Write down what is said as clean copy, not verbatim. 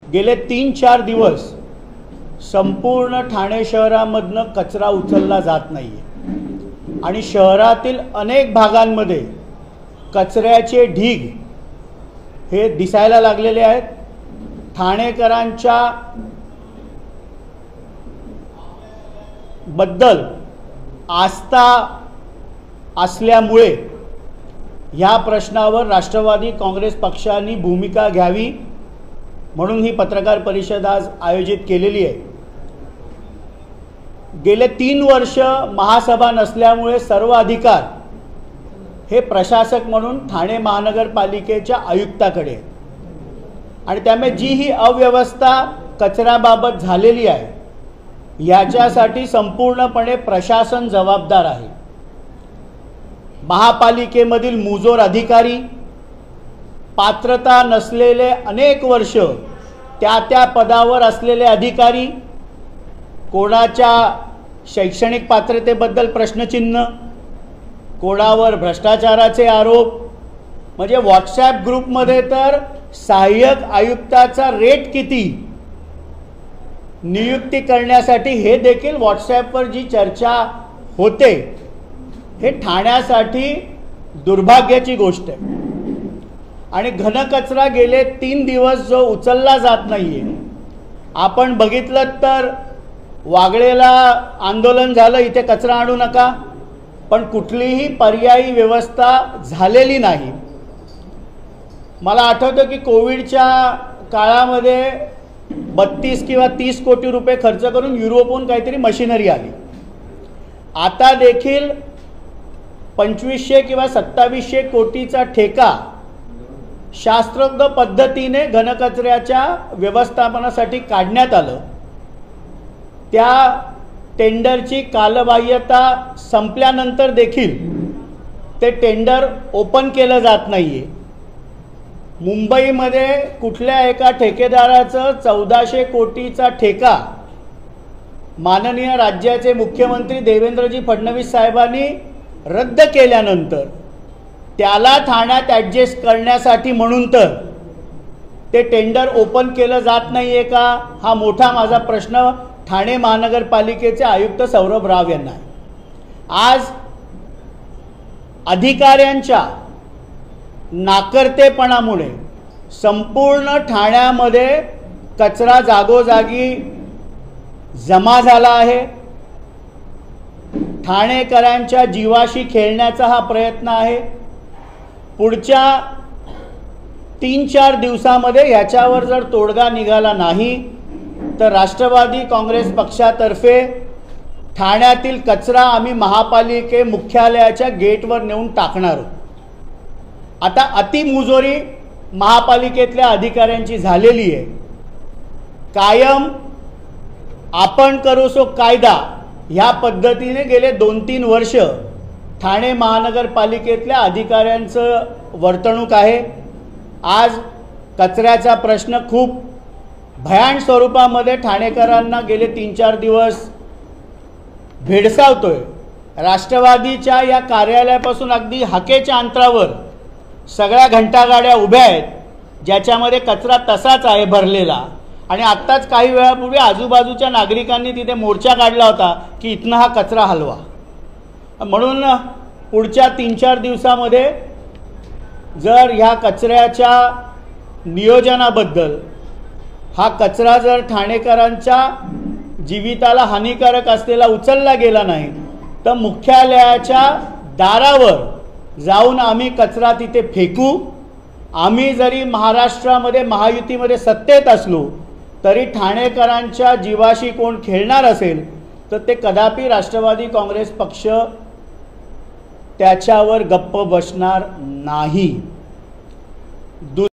गेले 3-4 दिवस संपूर्ण ठाणे शहरामधनं कचरा उचलला जात नाहीये आणि शहरातील अनेक भागांमध्ये कचऱ्याचे ढीग हे दिसायला लागलेले आहेत। ठाणेकरांच्या बद्दल आस्था असल्यामुळे ह्या प्रश्नावर राष्ट्रवादी काँग्रेस पक्षाने भूमिका घ्यावी म्हणून ही पत्रकार परिषद आज आयोजित केलेली आहे। गेले 3 वर्ष महासभा नसल्यामुळे सर्व अधिकार हे प्रशासक म्हणून ठाणे महानगरपालिकेच्या आयुक्ताकडे आणि त्यामुळे जी ही अव्यवस्था कचऱ्याबाबत झालेली आहे याच्यासाठी संपूर्णपणे प्रशासन जबाबदार आहे। महापालिकेमधील मुजोर अधिकारी, पात्रता नसलेले अनेक वर्ष त्या पदावर असलेले अधिकारी, कोणाच्या शैक्षणिक पात्रतेबद्दल प्रश्नचिन्ह, कोणावर भ्रष्टाचाराचे आरोप, म्हणजे व्हॉट्सॲप ग्रुपमध्ये तर सहाय्यक आयुक्ताचा रेट किती नियुक्ती करण्यासाठी हे देखील व्हॉट्सॲपवर जी चर्चा होते हे ठाण्यासाठी दुर्भाग्याची गोष्ट आहे। आणि घनकचरा गेले 3 दिवस जो उचलला जात नाहीये, आपण बघितलं तर वागळेला आंदोलन झालं, इथे कचरा आणू नका, पण कुठलीही पर्यायी व्यवस्था झालेली नाही। मला आठवतं की कोविडच्या काळामध्ये 32 किंवा 30 कोटी रुपये खर्च करून युरोपहून काहीतरी मशिनरी आली। आता देखील 2500 किंवा 2700 कोटीचा ठेका शास्त्रोक्त पद्धतीने घनकचऱ्याच्या व्यवस्थापनासाठी काढण्यात आलं। त्या टेंडरची कालबाह्यता संपल्यानंतर देखील ते टेंडर ओपन केलं जात नाहीये। मुंबईमध्ये कुठल्या एका ठेकेदाराचं 1400 कोटीचा ठेका माननीय राज्याचे मुख्यमंत्री देवेंद्रजी फडणवीस साहेबांनी रद्द केल्यानंतर त्याला ठाण्यात ॲडजस्ट करण्यासाठी म्हणून तर ते टेंडर ओपन केलं जात नाहीये का, हा मोठा माझा प्रश्न ठाणे महानगरपालिकेचे आयुक्त सौरभ राव यांना आहे। आज अधिकाऱ्यांच्या नाकर्तेपणामुळे संपूर्ण ठाण्यामध्ये कचरा जागोजागी जमा झाला आहे। ठाणेकरांच्या जीवाशी खेळण्याचा हा प्रयत्न आहे। पुढच्या 3-4 दिवसामध्ये याच्यावर जर तोडगा निघाला नाही तर राष्ट्रवादी काँग्रेस पक्षातर्फे ठाण्यातील कचरा आम्ही महापालिके मुख्यालयाच्या गेटवर नेऊन टाकणार आहोत। आता अतिमुजोरी महापालिकेतल्या अधिकाऱ्यांची झालेली आहे। कायम आपण करू सो कायदा ह्या पद्धतीने गेले 2-3 वर्ष ठाणे महानगरपालिकेतल्या अधिकाऱ्यांचं वर्तणूक आहे। आज कचऱ्याचा प्रश्न खूप भयान स्वरूपामध्ये ठाणेकरांना गेले 3-4 दिवस भेडसावतोय। राष्ट्रवादीच्या या कार्यालयापासून अगदी हाकेच्या अंतरावर सगळ्या घंटागाड्या उभ्या आहेत ज्याच्यामध्ये कचरा तसाच आहे भरलेला। आणि आत्ताच काही वेळापूर्वी आजूबाजूच्या नागरिकांनी तिथे मोर्चा काढला होता की इथनं हा कचरा हलवा। म्हणून पुढच्या 3-4 दिवसामध्ये जर ह्या कचऱ्याच्या नियोजनाबद्दल हा कचरा जर ठाणेकरांच्या जीविताला हानिकारक असलेला उचलला गेला नाही तर मुख्यालयाच्या दारावर जाऊन आम्ही कचरा तिथे फेकू। आम्ही जरी महाराष्ट्रामध्ये महायुतीमध्ये सत्तेत असलो तरी ठाणेकरांच्या जीवाशी कोण खेळणार असेल तर ते कदापि राष्ट्रवादी काँग्रेस पक्ष त्याच्यावर गप्प बसणार नाही।